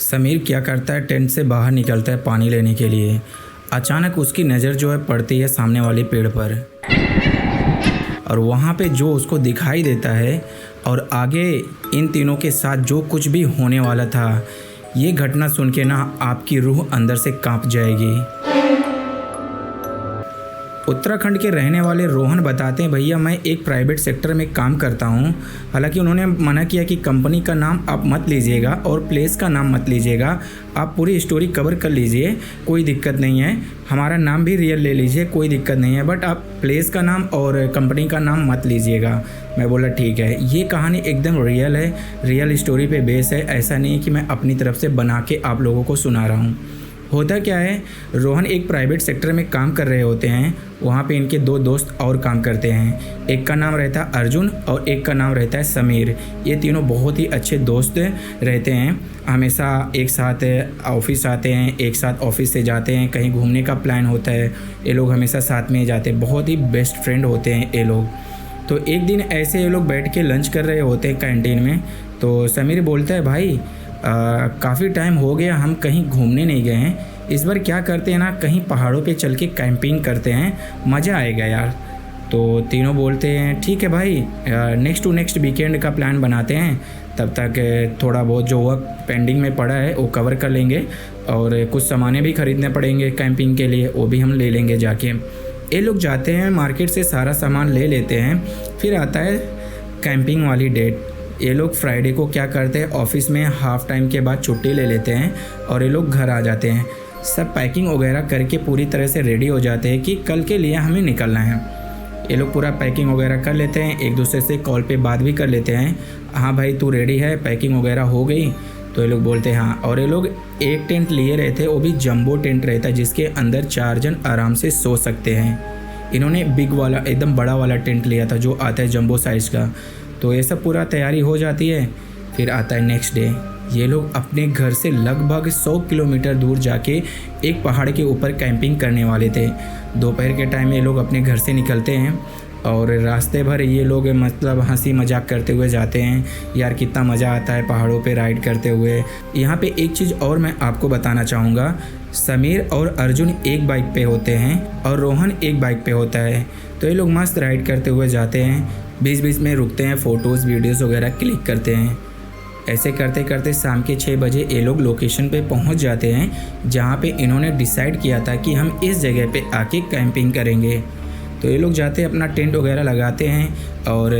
समीर क्या करता है, टेंट से बाहर निकलता है पानी लेने के लिए। अचानक उसकी नज़र जो है पड़ती है सामने वाले पेड़ पर, और वहाँ पे जो उसको दिखाई देता है और आगे इन तीनों के साथ जो कुछ भी होने वाला था, ये घटना सुन के ना आपकी रूह अंदर से कांप जाएगी। उत्तराखंड के रहने वाले रोहन बताते हैं, भैया मैं एक प्राइवेट सेक्टर में काम करता हूँ। हालांकि उन्होंने मना किया कि कंपनी का नाम आप मत लीजिएगा और प्लेस का नाम मत लीजिएगा, आप पूरी स्टोरी कवर कर लीजिए, कोई दिक्कत नहीं है। हमारा नाम भी रियल ले लीजिए, कोई दिक्कत नहीं है, बट आप प्लेस का नाम और कंपनी का नाम मत लीजिएगा। मैं बोला ठीक है। ये कहानी एकदम रियल है, रियल स्टोरी पे बेस है। ऐसा नहीं है कि मैं अपनी तरफ से बना के आप लोगों को सुना रहा हूँ। होता क्या है, रोहन एक प्राइवेट सेक्टर में काम कर रहे होते हैं। वहाँ पे इनके दो दोस्त और काम करते हैं। एक का नाम रहता है अर्जुन और एक का नाम रहता है समीर। ये तीनों बहुत ही अच्छे दोस्त रहते हैं, हमेशा एक साथ ऑफिस आते हैं, एक साथ ऑफिस से जाते हैं, कहीं घूमने का प्लान होता है ये लोग हमेशा साथ में जाते हैं। बहुत ही बेस्ट फ्रेंड होते हैं ये लोग। तो एक दिन ऐसे ये लोग बैठ के लंच कर रहे होते हैं कैंटीन में। तो समीर बोलता है, भाई काफ़ी टाइम हो गया हम कहीं घूमने नहीं गए हैं, इस बार क्या करते हैं ना, कहीं पहाड़ों पे चल के कैंपिंग करते हैं, मज़ा आएगा यार। तो तीनों बोलते हैं ठीक है भाई, नेक्स्ट टू नेक्स्ट वीकेंड का प्लान बनाते हैं, तब तक थोड़ा बहुत जो वर्क पेंडिंग में पड़ा है वो कवर कर लेंगे और कुछ सामानें भी ख़रीदने पड़ेंगे कैंपिंग के लिए, वो भी हम ले लेंगे जाके। ये लोग जाते हैं मार्केट से सारा सामान ले लेते हैं। फिर आता है कैंपिंग वाली डेट। ये लोग फ्राइडे को क्या करते हैं, ऑफिस में हाफ़ टाइम के बाद छुट्टी ले लेते हैं और ये लोग घर आ जाते हैं। सब पैकिंग वगैरह करके पूरी तरह से रेडी हो जाते हैं कि कल के लिए हमें निकलना है। ये लोग पूरा पैकिंग वगैरह कर लेते हैं, एक दूसरे से कॉल पे बात भी कर लेते हैं, हाँ भाई तू रेडी है, पैकिंग वगैरह हो गई? तो ये लोग बोलते हैं हाँ। और ये लोग एक टेंट लिए रहे थे, वो भी जंबो टेंट रहता है जिसके अंदर 4 जन आराम से सो सकते हैं। इन्होंने बिग वाला एकदम बड़ा वाला टेंट लिया था जो आता है जंबो साइज़ का। तो ये सब पूरा तैयारी हो जाती है। फिर आता है नेक्स्ट डे। ये लोग अपने घर से लगभग 100 किलोमीटर दूर जाके एक पहाड़ के ऊपर कैंपिंग करने वाले थे। दोपहर के टाइम ये लोग अपने घर से निकलते हैं और रास्ते भर ये लोग मतलब हंसी मजाक करते हुए जाते हैं। यार कितना मज़ा आता है पहाड़ों पे राइड करते हुए। यहाँ पे एक चीज़ और मैं आपको बताना चाहूँगा, समीर और अर्जुन एक बाइक पे होते हैं और रोहन एक बाइक पे होता है। तो ये लोग मस्त राइड करते हुए जाते हैं, बीच बीच में रुकते हैं, फ़ोटोज़ वीडियोज़ वगैरह क्लिक करते हैं। ऐसे करते करते शाम के 6 बजे ये लोग लोकेशन पे पहुंच जाते हैं जहां पे इन्होंने डिसाइड किया था कि हम इस जगह पे आके कैंपिंग करेंगे। तो ये लोग जाते हैं, अपना टेंट वगैरह लगाते हैं और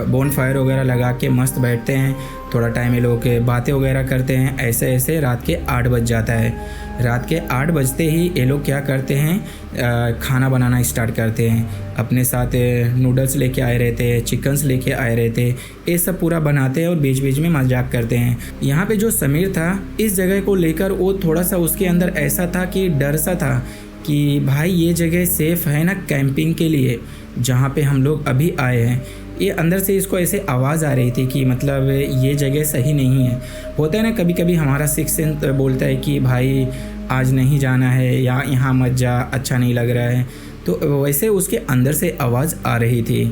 बोन फायर वगैरह लगा के मस्त बैठते हैं। थोड़ा टाइम ये लोग बातें वगैरह करते हैं। ऐसे ऐसे रात के 8 बज जाता है। रात के 8 बजते ही ये लोग क्या करते हैं, खाना बनाना स्टार्ट करते हैं। अपने साथ नूडल्स लेके आए रहते हैं, चिकन्स लेके आए रहते हैं, ये सब पूरा बनाते हैं और बीच बीच में मजाक करते हैं। यहाँ पे जो समीर था, इस जगह को लेकर वो थोड़ा सा उसके अंदर ऐसा था कि डर सा था कि भाई ये जगह सेफ़ है ना कैंपिंग के लिए, जहाँ पे हम लोग अभी आए हैं। ये अंदर से इसको ऐसे आवाज़ आ रही थी कि मतलब ये जगह सही नहीं है। होता है ना कभी कभी हमारा सिक्स सेंस बोलता है कि भाई आज नहीं जाना है या यहाँ मत जा, अच्छा नहीं लग रहा है। तो वैसे उसके अंदर से आवाज़ आ रही थी।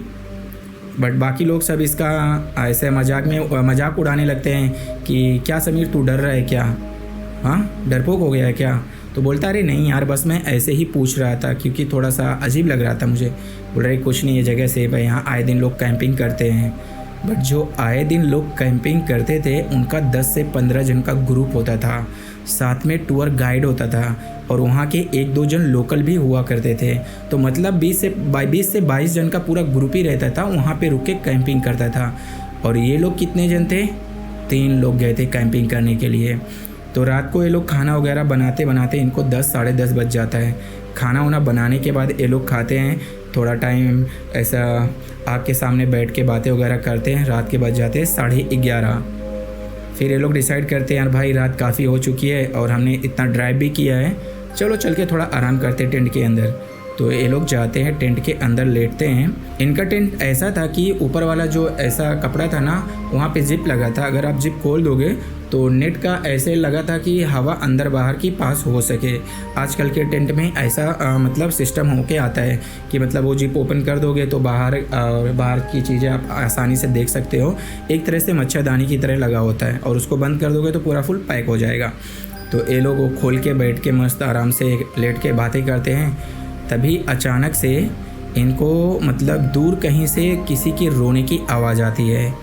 बट बाकी लोग सब इसका ऐसे मजाक उड़ाने लगते हैं कि क्या समीर तू डर रहा है क्या, हाँ डरपोक हो गया है क्या? तो बोलता अरे नहीं यार, बस मैं ऐसे ही पूछ रहा था क्योंकि थोड़ा सा अजीब लग रहा था मुझे। बोल रहे कुछ नहीं, ये जगह सेफ है, यहाँ आए दिन लोग कैंपिंग करते हैं। बट जो आए दिन लोग कैंपिंग करते थे उनका 10 से 15 जन का ग्रुप होता था, साथ में टूर गाइड होता था और वहाँ के 1-2 जन लोकल भी हुआ करते थे। तो मतलब 20 से 22 जन का पूरा ग्रुप ही रहता था, वहाँ पे रुक के कैंपिंग करता था। और ये लोग कितने जन थे? 3 लोग गए थे कैंपिंग करने के लिए। तो रात को ये लोग खाना वगैरह बनाते बनाते इनको 10 साढ़े 10 बज जाता है। खाना वाना बनाने के बाद ये लोग खाते हैं, थोड़ा टाइम ऐसा आग के सामने बैठ के बातें वगैरह करते हैं। रात के बज जाते हैं 11:30। फिर ये लोग डिसाइड करते हैं यार भाई रात काफ़ी हो चुकी है और हमने इतना ड्राइव भी किया है, चलो चल के थोड़ा आराम करते हैं टेंट के अंदर। तो ये लोग जाते हैं टेंट के अंदर लेटते हैं। इनका टेंट ऐसा था कि ऊपर वाला जो ऐसा कपड़ा था ना, वहाँ पे जिप लगा था। अगर आप जिप खोल दोगे तो नेट का ऐसे लगा था कि हवा अंदर बाहर की पास हो सके। आजकल के टेंट में ऐसा मतलब सिस्टम होके आता है कि मतलब वो जिप ओपन कर दोगे तो बाहर की चीज़ें आप आसानी से देख सकते हो। एक तरह से मच्छरदानी की तरह लगा होता है, और उसको बंद कर दोगे तो पूरा फुल पैक हो जाएगा। तो ये लोग वो खोल के बैठ के मस्त आराम से लेट के बातें करते हैं। तभी अचानक से इनको मतलब दूर कहीं से किसी की रोने की आवाज़ आती है,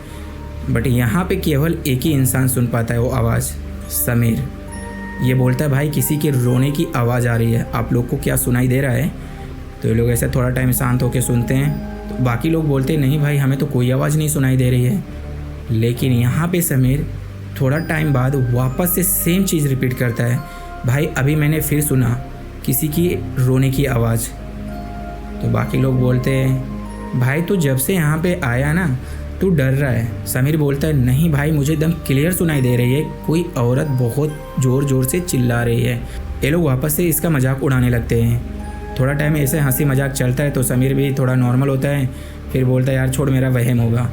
बट यहाँ पे केवल एक ही इंसान सुन पाता है वो आवाज़, समीर। ये बोलता है भाई किसी के रोने की आवाज़ आ रही है, आप लोग को क्या सुनाई दे रहा है? तो ये लोग ऐसे थोड़ा टाइम शांत होकर सुनते हैं। तो बाकी लोग बोलते हैं नहीं भाई हमें तो कोई आवाज़ नहीं सुनाई दे रही है। लेकिन यहाँ पे समीर थोड़ा टाइम बाद वापस से सेम चीज़ रिपीट करता है, भाई अभी मैंने फिर सुना किसी की रोने की आवाज़। तो बाकी लोग बोलते हैं भाई तू जब से यहाँ पे आया ना तू डर रहा है। समीर बोलता है नहीं भाई मुझे एकदम क्लियर सुनाई दे रही है, कोई औरत बहुत ज़ोर ज़ोर से चिल्ला रही है। ये लोग वापस से इसका मजाक उड़ाने लगते हैं। थोड़ा टाइम ऐसे हंसी मजाक चलता है तो समीर भी थोड़ा नॉर्मल होता है, फिर बोलता है यार छोड़ मेरा वहम होगा।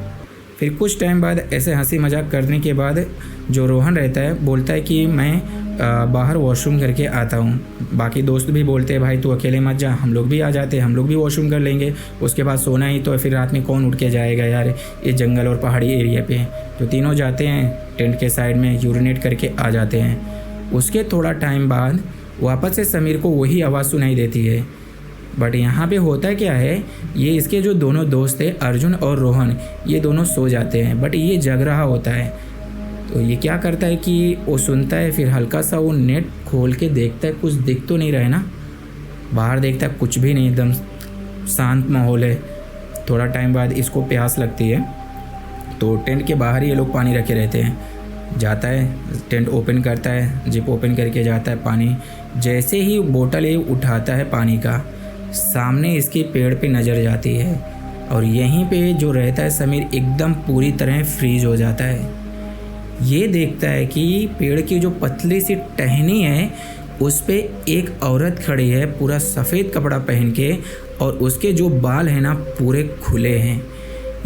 फिर कुछ टाइम बाद ऐसे हंसी मजाक करने के बाद जो रोहन रहता है बोलता है कि मैं बाहर वॉशरूम करके आता हूँ। बाकी दोस्त भी बोलते हैं भाई तू अकेले मत जा, हम लोग भी आ जाते हैं, हम लोग भी वॉशरूम कर लेंगे, उसके बाद सोना ही तो फिर रात में कौन उठ के जाएगा यार ये जंगल और पहाड़ी एरिया पे। तो तीनों जाते हैं टेंट के साइड में यूरिनेट करके आ जाते हैं। उसके थोड़ा टाइम बाद वापस से समीर को वही आवाज़ सुनाई देती है। बट यहाँ पे होता क्या है, ये इसके जो दोनों दोस्त थे अर्जुन और रोहन, ये दोनों सो जाते हैं, बट ये जग रहा होता है। तो ये क्या करता है कि वो सुनता है, फिर हल्का सा वो नेट खोल के देखता है, कुछ दिख तो नहीं रहा है ना। बाहर देखता है कुछ भी नहीं, एकदम शांत माहौल है। थोड़ा टाइम बाद इसको प्यास लगती है, तो टेंट के बाहर ही ये लोग पानी रखे रहते हैं। जाता है टेंट ओपन करता है, जिप ओपन करके जाता है पानी। जैसे ही बोतल ये उठाता है पानी का, सामने इसके पेड़ पे नज़र जाती है, और यहीं पे जो रहता है समीर एकदम पूरी तरह फ्रीज हो जाता है। ये देखता है कि पेड़ की जो पतली सी टहनी है उस पे एक औरत खड़ी है पूरा सफ़ेद कपड़ा पहन के, और उसके जो बाल हैं ना पूरे खुले हैं।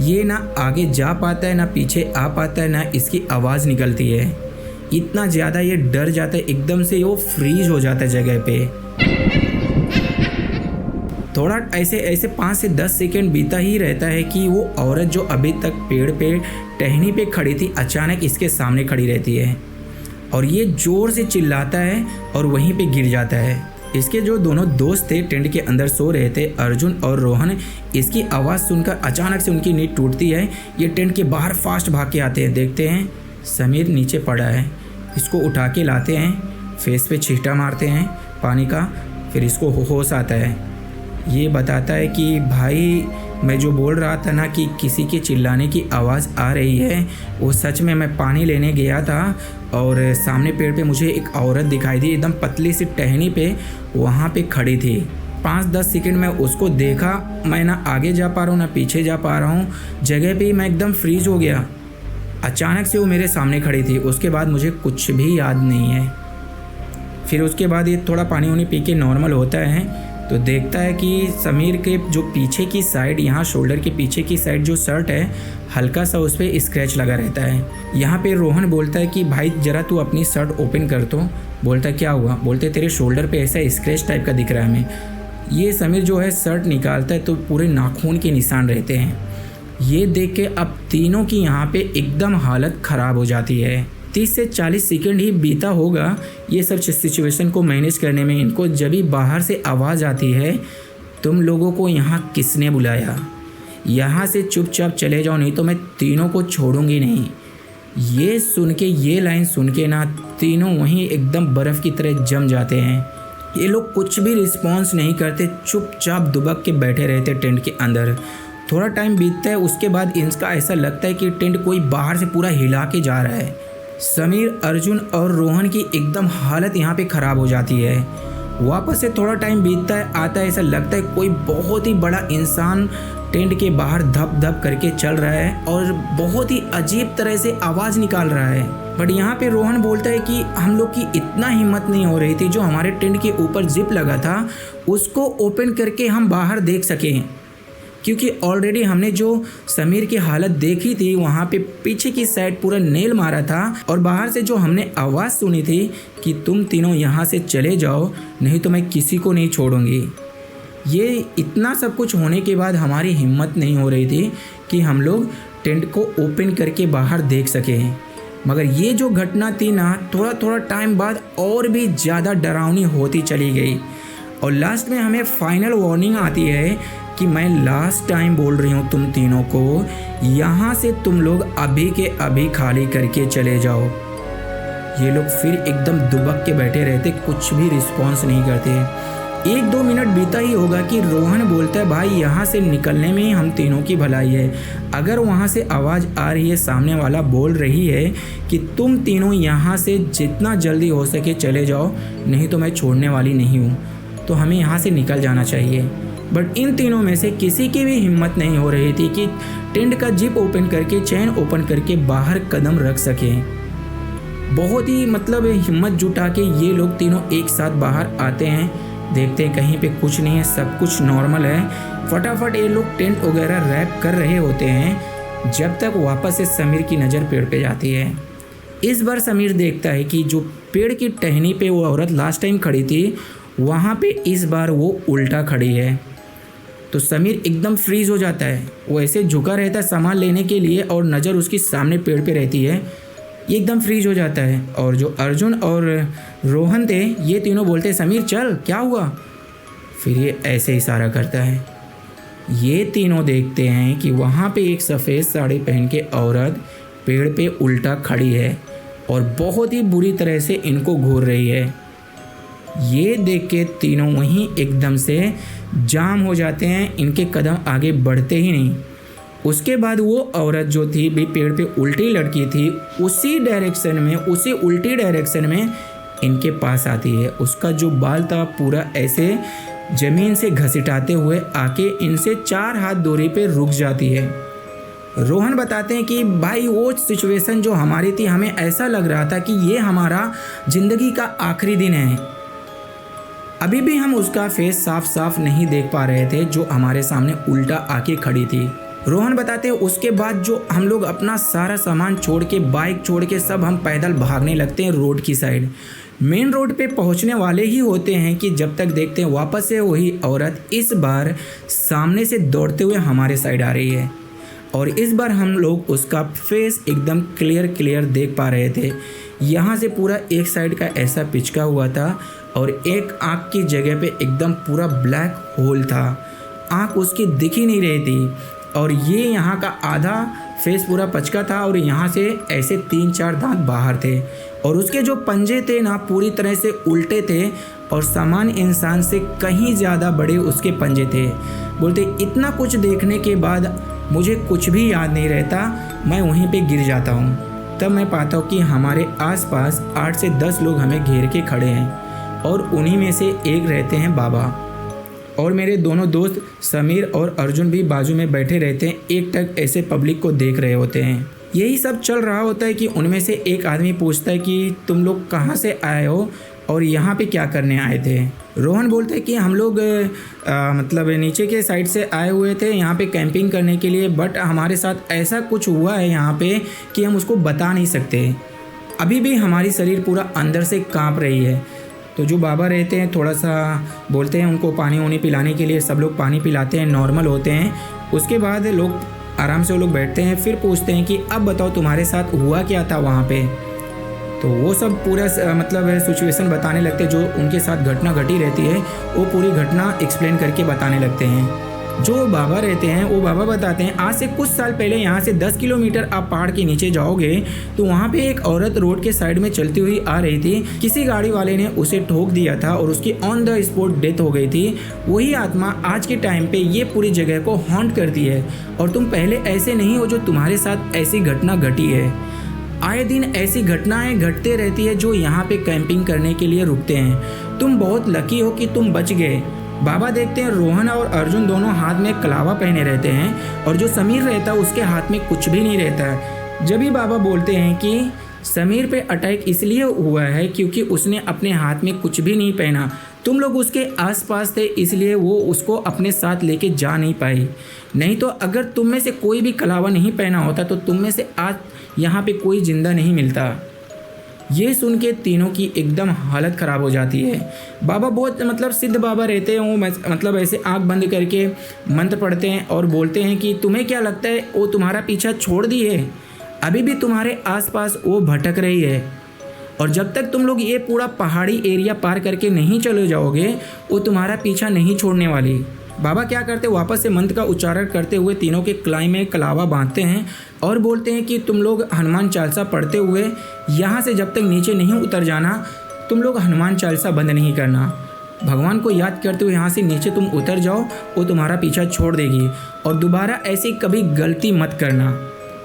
ये ना आगे जा पाता है ना पीछे आ पाता है, ना इसकी आवाज़ निकलती है। इतना ज़्यादा ये डर जाता है, एकदम से वो फ्रीज हो जाता है जगह पे। थोड़ा ऐसे 5 से 10 सेकंड बीता ही रहता है कि वो औरत जो अभी तक पेड़ पे टहनी पे खड़ी थी अचानक इसके सामने खड़ी रहती है, और ये ज़ोर से चिल्लाता है और वहीं पे गिर जाता है। इसके जो दोनों दोस्त थे टेंट के अंदर सो रहे थे अर्जुन और रोहन, इसकी आवाज़ सुनकर अचानक से उनकी नींद टूटती है। ये टेंट के बाहर फास्ट भाग के आते हैं, देखते हैं समीर नीचे पड़ा है। इसको उठा के लाते हैं, फेस पे छींटा मारते हैं पानी का, फिर इसको होश आता है। ये बताता है कि भाई मैं जो बोल रहा था ना कि किसी के चिल्लाने की आवाज़ आ रही है, वो सच में मैं पानी लेने गया था और सामने पेड़ पे मुझे एक औरत दिखाई दी, एकदम पतली सी टहनी पे वहाँ पे खड़ी थी। 5-10 सेकंड में उसको देखा, मैं ना आगे जा पा रहा हूँ ना पीछे जा पा रहा हूँ, जगह पे ही मैं एकदम फ्रीज हो गया। अचानक से वो मेरे सामने खड़ी थी, उसके बाद मुझे कुछ भी याद नहीं है। फिर उसके बाद ये थोड़ा पानी वानी पी के नॉर्मल होता है, तो देखता है कि समीर के जो पीछे की साइड, यहाँ शोल्डर के पीछे की साइड जो शर्ट है हल्का सा उस पर स्क्रैच लगा रहता है। यहाँ पे रोहन बोलता है कि भाई ज़रा तू अपनी शर्ट ओपन कर। तो बोलता है क्या हुआ? बोलते तेरे शोल्डर पे ऐसा स्क्रैच टाइप का दिख रहा है हमें। ये समीर जो है शर्ट निकालता है तो पूरे नाखून के निशान रहते हैं। ये देख के अब तीनों की यहाँ पे एकदम हालत ख़राब हो जाती है। 30 से 40 सेकंड ही बीता होगा ये सब सिचुएशन को मैनेज करने में इनको। जब भी बाहर से आवाज़ आती है, तुम लोगों को यहाँ किसने बुलाया, यहाँ से चुपचाप चले जाओ नहीं तो मैं तीनों को छोड़ूंगी नहीं। ये सुन के, ये लाइन सुन के ना तीनों वहीं एकदम बर्फ़ की तरह जम जाते हैं। ये लोग कुछ भी रिस्पॉन्स नहीं करते, चुपचाप दुबक के बैठे रहते टेंट के अंदर। थोड़ा टाइम बीतता है, उसके बाद इनका ऐसा लगता है कि टेंट कोई बाहर से पूरा हिला के जा रहा है। समीर, अर्जुन और रोहन की एकदम हालत यहाँ पे ख़राब हो जाती है। वापस से थोड़ा टाइम बीतता है, आता है ऐसा लगता है कोई बहुत ही बड़ा इंसान टेंट के बाहर धप धप करके चल रहा है और बहुत ही अजीब तरह से आवाज़ निकाल रहा है। बट यहाँ पे रोहन बोलता है कि हम लोग की इतना हिम्मत नहीं हो रही थी जो हमारे टेंट के ऊपर जिप लगा था उसको ओपन करके हम बाहर देख सकें। क्योंकि ऑलरेडी हमने जो समीर की हालत देखी थी, वहाँ पे पीछे की साइड पूरा नेल मारा था और बाहर से जो हमने आवाज़ सुनी थी कि तुम तीनों यहाँ से चले जाओ, नहीं तो मैं किसी को नहीं छोड़ूंगी। ये इतना सब कुछ होने के बाद हमारी हिम्मत नहीं हो रही थी कि हम लोग टेंट को ओपन करके बाहर देख सकें। मगर ये जो घटना थी ना, थोड़ा थोड़ा टाइम बाद और भी ज़्यादा डरावनी होती चली गई और लास्ट में हमें फाइनल वार्निंग आती है कि मैं लास्ट टाइम बोल रही हूँ तुम तीनों को, यहाँ से तुम लोग अभी के अभी खाली करके चले जाओ। ये लोग फिर एकदम दुबक के बैठे रहते, कुछ भी रिस्पॉन्स नहीं करते। 1-2 मिनट बीता ही होगा कि रोहन बोलता है, भाई यहाँ से निकलने में ही हम तीनों की भलाई है। अगर वहाँ से आवाज़ आ रही है, सामने वाला बोल रही है कि तुम तीनों यहाँ से जितना जल्दी हो सके चले जाओ, नहीं तो मैं छोड़ने वाली नहीं हूँ, तो हमें यहाँ से निकल जाना चाहिए। बट इन तीनों में से किसी की भी हिम्मत नहीं हो रही थी कि टेंट का जिप ओपन करके, चैन ओपन करके बाहर कदम रख सकें। बहुत ही मतलब हिम्मत जुटा के ये लोग तीनों एक साथ बाहर आते हैं, देखते हैं कहीं पे कुछ नहीं है, सब कुछ नॉर्मल है। फटाफट ये लोग टेंट वगैरह रैप कर रहे होते हैं, जब तक वापस से समीर की नज़र पेड़ पे जाती है। इस बार समीर देखता है कि जो पेड़ की टहनी पे वो औरत लास्ट टाइम खड़ी थी, वहाँ पे इस बार वो उल्टा खड़ी है। तो समीर एकदम फ्रीज हो जाता है, वो ऐसे झुका रहता है सामान लेने के लिए और नज़र उसकी सामने पेड़ पे रहती है, ये एकदम फ्रीज हो जाता है। और जो अर्जुन और रोहन थे, ये तीनों बोलते हैं, समीर चल, क्या हुआ? फिर ये ऐसे इशारा करता है। ये तीनों देखते हैं कि वहाँ पे एक सफ़ेद साड़ी पहन के औरत पेड़ पे उल्टा खड़ी है और बहुत ही बुरी तरह से इनको घूर रही है। ये देख के तीनों वहीं एकदम से जाम हो जाते हैं, इनके कदम आगे बढ़ते ही नहीं। उसके बाद वो औरत जो थी भी पेड़ पे उल्टी लटकी थी, उसी डायरेक्शन में, उसी उल्टी डायरेक्शन में इनके पास आती है। उसका जो बाल था पूरा ऐसे ज़मीन से घसीटाते हुए आके इनसे 4 हाथ दूरी पे रुक जाती है। रोहन बताते हैं कि भाई वो सिचुएशन जो हमारी थी, हमें ऐसा लग रहा था कि ये हमारा ज़िंदगी का आखिरी दिन है। अभी भी हम उसका फेस साफ साफ नहीं देख पा रहे थे जो हमारे सामने उल्टा आके खड़ी थी। रोहन बताते हैं उसके बाद जो हम लोग अपना सारा सामान छोड़ के, बाइक छोड़ के सब हम पैदल भागने लगते हैं रोड की साइड। मेन रोड पे पहुंचने वाले ही होते हैं कि जब तक देखते हैं वापस से वही औरत इस बार सामने से दौड़ते हुए हमारे साइड आ रही है और इस बार हम लोग उसका फेस एकदम क्लियर देख पा रहे थे। यहाँ से पूरा एक साइड का ऐसा पिचका हुआ था और एक आँख की जगह पे एकदम पूरा ब्लैक होल था, आँख उसकी दिख ही नहीं रही थी और ये यहाँ का आधा फेस पूरा पचका था और यहाँ से ऐसे 3-4 दांत बाहर थे और उसके जो पंजे थे ना पूरी तरह से उल्टे थे और सामान्य इंसान से कहीं ज़्यादा बड़े उसके पंजे थे। बोलते इतना कुछ देखने के बाद मुझे कुछ भी याद नहीं रहता, मैं वहीं पे गिर जाता हूँ। तब मैं पाता हूँ कि हमारे आसपास 8 से 10 लोग हमें घेर के खड़े हैं और उन्हीं में से एक रहते हैं बाबा और मेरे दोनों दोस्त समीर और अर्जुन भी बाजू में बैठे रहते हैं, एक टक ऐसे पब्लिक को देख रहे होते हैं। यही सब चल रहा होता है कि उनमें से एक आदमी पूछता है कि तुम लोग कहाँ से आए हो और यहाँ पे क्या करने आए थे? रोहन बोलते हैं कि हम लोग मतलब नीचे के साइड से आए हुए थे यहाँ पे कैंपिंग करने के लिए, बट हमारे साथ ऐसा कुछ हुआ है यहाँ पे कि हम उसको बता नहीं सकते। अभी भी हमारी शरीर पूरा अंदर से काँप रही है। तो जो बाबा रहते हैं थोड़ा सा बोलते हैं उनको पानी वानी पिलाने के लिए, सब लोग पानी पिलाते हैं, नॉर्मल होते हैं। उसके बाद लोग आराम से वो लोग बैठते हैं, फिर पूछते हैं कि अब बताओ तुम्हारे साथ हुआ क्या था वहाँ पे। तो वो सब पूरा मतलब सिचुएशन बताने लगते हैं, जो उनके साथ घटना घटी रहती है वो पूरी घटना एक्सप्लेन करके बताने लगते हैं। जो बाबा रहते हैं वो बाबा बताते हैं आज से कुछ साल पहले यहाँ से 10 किलोमीटर आप पहाड़ के नीचे जाओगे तो वहाँ पे एक औरत रोड के साइड में चलती हुई आ रही थी, किसी गाड़ी वाले ने उसे ठोक दिया था और उसकी ऑन द स्पॉट डेथ हो गई थी। वही आत्मा आज के टाइम पे ये पूरी जगह को हॉन्ट करती है और तुम पहले ऐसे नहीं हो जो तुम्हारे साथ ऐसी घटना घटी है। आए दिन ऐसी घटनाएं घटते रहती है जो यहाँ पे कैंपिंग करने के लिए रुकते हैं। तुम बहुत लकी हो कि तुम बच गए। बाबा देखते हैं रोहन और अर्जुन दोनों हाथ में कलावा पहने रहते हैं और जो समीर रहता है उसके हाथ में कुछ भी नहीं रहता। जब भी बाबा बोलते हैं कि समीर पे अटैक इसलिए हुआ है क्योंकि उसने अपने हाथ में कुछ भी नहीं पहना, तुम लोग उसके आसपास थे इसलिए वो उसको अपने साथ लेके जा नहीं पाई, नहीं तो अगर तुम में से कोई भी कलावा नहीं पहना होता तो तुम में से आज यहाँ पे कोई जिंदा नहीं मिलता। ये सुन के तीनों की एकदम हालत ख़राब हो जाती है। बाबा बहुत मतलब सिद्ध बाबा रहते हैं, वो मतलब ऐसे आंख बंद करके मंत्र पढ़ते हैं और बोलते हैं कि तुम्हें क्या लगता है वो तुम्हारा पीछा छोड़ दी है, अभी भी तुम्हारे आसपास वो भटक रही है और जब तक तुम लोग ये पूरा पहाड़ी एरिया पार करके नहीं चले जाओगे वो तुम्हारा पीछा नहीं छोड़ने वाली। बाबा क्या करते वापस से मंत्र का उच्चारण करते हुए तीनों के कलाई में कलावा बांधते हैं और बोलते हैं कि तुम लोग हनुमान चालीसा पढ़ते हुए यहाँ से जब तक नीचे नहीं उतर जाना तुम लोग हनुमान चालीसा बंद नहीं करना। भगवान को याद करते हुए यहाँ से नीचे तुम उतर जाओ, वो तुम्हारा पीछा छोड़ देगी और दोबारा ऐसी कभी गलती मत करना।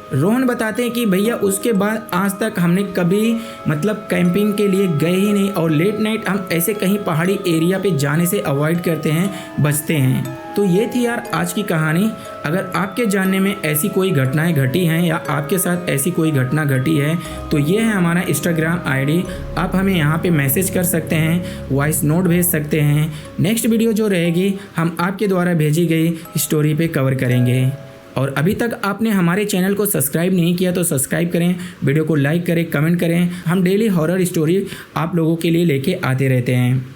रोहन बताते हैं कि भैया उसके बाद आज तक हमने कभी मतलब कैंपिंग के लिए गए ही नहीं और लेट नाइट हम ऐसे कहीं पहाड़ी एरिया पे जाने से अवॉइड करते हैं, बचते हैं। तो ये थी यार आज की कहानी। अगर आपके जानने में ऐसी कोई घटनाएं घटी हैं या आपके साथ ऐसी कोई घटना घटी है तो ये है हमारा इंस्टाग्राम आईडी, आप हमें यहाँ पे मैसेज कर सकते हैं, वॉइस नोट भेज सकते हैं। नेक्स्ट वीडियो जो रहेगी हम आपके द्वारा भेजी गई स्टोरी पे कवर करेंगे। और अभी तक आपने हमारे चैनल को सब्सक्राइब नहीं किया तो सब्सक्राइब करें, वीडियो को लाइक करें, कमेंट करें। हम डेली हॉरर स्टोरी आप लोगों के लिए लेके आते रहते हैं।